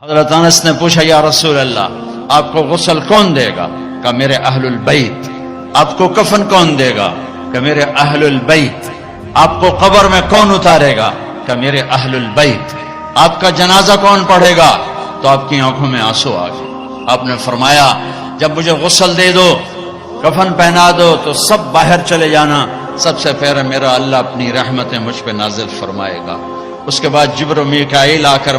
حضرت انس نے پوچھا یا رسول اللہ آپ کو غسل کون دے گا؟ کہ میرے اہل البیت۔ آپ کو کفن کون دے گا؟ کہ میرے اہل البیت۔ آپ کو قبر میں کون اتارے گا؟ کہ میرے اہل البیت۔ آپ کا جنازہ کون پڑھے گا؟ تو آپ کی آنکھوں میں آنسو آ گئے۔ آپ نے فرمایا جب مجھے غسل دے دو، کفن پہنا دو تو سب باہر چلے جانا، سب سے پہلے میرا اللہ اپنی رحمتیں مجھ پہ نازل فرمائے گا۔ اس کے بعد جبر و میکائیل آ کر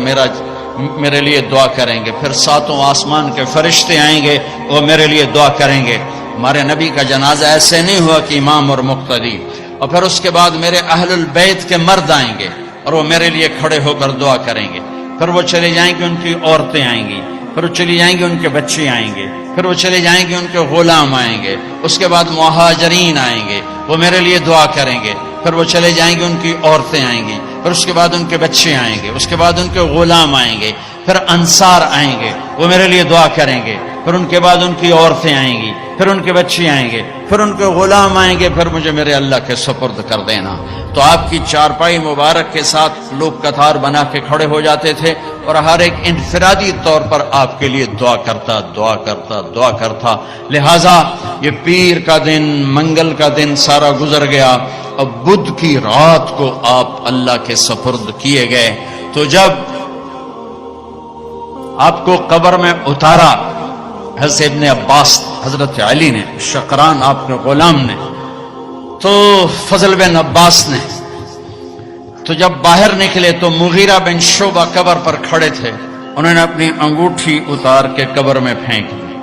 میرے لیے دعا کریں گے، پھر ساتوں آسمان کے فرشتے آئیں گے، وہ میرے لیے دعا کریں گے۔ ہمارے نبی کا جنازہ ایسے نہیں ہوا کہ امام اور مقتدی، اور پھر اس کے بعد میرے اہل البیت کے مرد آئیں گے اور وہ میرے لیے کھڑے ہو کر دعا کریں گے، پھر وہ چلے جائیں گے، ان کی عورتیں آئیں گی، پھر وہ چلی جائیں گے، ان کے بچے آئیں گے، پھر وہ چلے جائیں گے، ان کے غلام آئیں گے، اس کے بعد مہاجرین آئیں گے، وہ میرے لیے دعا کریں گے، پھر وہ چلے جائیں گے، ان کی عورتیں آئیں گی، پھر اس کے بعد ان کے بچے آئیں گے، اس کے بعد ان کے غلام آئیں گے، پھر انصار آئیں گے، وہ میرے لیے دعا کریں گے، پھر ان کے بعد ان کی عورتیں آئیں گی، پھر ان کے بچے آئیں گے، پھر ان کے غلام آئیں گے، پھر مجھے میرے اللہ کے سپرد کر دینا۔ تو آپ کی چارپائی مبارک کے ساتھ لوگ قطار بنا کے کھڑے ہو جاتے تھے اور ہر ایک انفرادی طور پر آپ کے لیے دعا کرتا۔ لہذا یہ پیر کا دن، منگل کا دن سارا گزر گیا، اب بدھ کی رات کو آپ اللہ کے سپرد کیے گئے۔ تو جب آپ کو قبر میں اتارا حضرت ابن عباس، حضرت علی نے، شقران آپ کے غلام نے، تو فضل بن عباس نے، تو جب باہر نکلے تو مغیرہ بن شعبہ قبر پر کھڑے تھے، انہوں نے اپنی انگوٹھی اتار کے قبر میں پھینک دی۔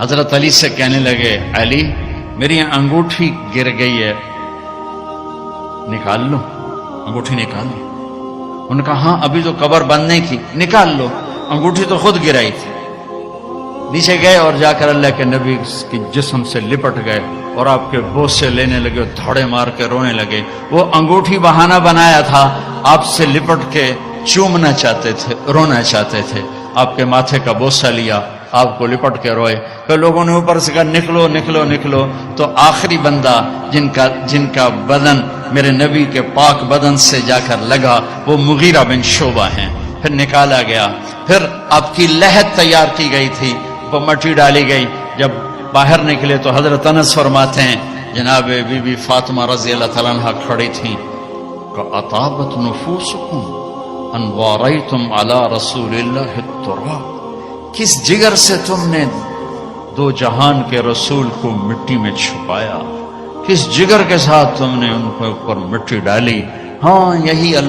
حضرت علی سے کہنے لگے علی میری انگوٹھی گر گئی ہے، نکال لو، انگوٹھی نکال لو۔ انہوں نے کہا ہاں ابھی تو قبر بند نہیں کی، نکال لو، انگوٹھی تو خود گرائی تھی۔ نیچے گئے اور جا کر اللہ کے نبی کی جسم سے لپٹ گئے اور آپ کے بوس سے لینے لگے، دھاڑے مار کے رونے لگے۔ وہ انگوٹھی بہانہ بنایا تھا، آپ سے لپٹ کے چومنا چاہتے تھے، رونا چاہتے تھے۔ آپ کے ماتھے کا بوسہ لیا، آپ کو لپٹ کے روئے۔ کہ لوگوں نے اوپر سے کہا نکلو نکلو نکلو، تو آخری بندہ جن کا بدن میرے نبی کے پاک بدن سے جا کر لگا وہ مغیرہ بن شعبہ ہیں۔ پھر نکالا گیا، پھر آپ کی لحد تیار کی گئی تھی، وہ مٹی ڈالی گئی۔ جب باہر نکلے تو حضرت انس فرماتے ہیں جناب بی بی فاطمہ رضی اللہ تعالیٰ عنہ کھڑی تھیں کہ اطابت نفوسکم ان واریتم علی رسول اللہ التراب، کس جگر سے تم نے دو جہان کے رسول کو مٹی میں چھپایا، کس جگر کے ساتھ تم نے ان کے اوپر مٹی ڈالی۔ ہاں یہی اللہ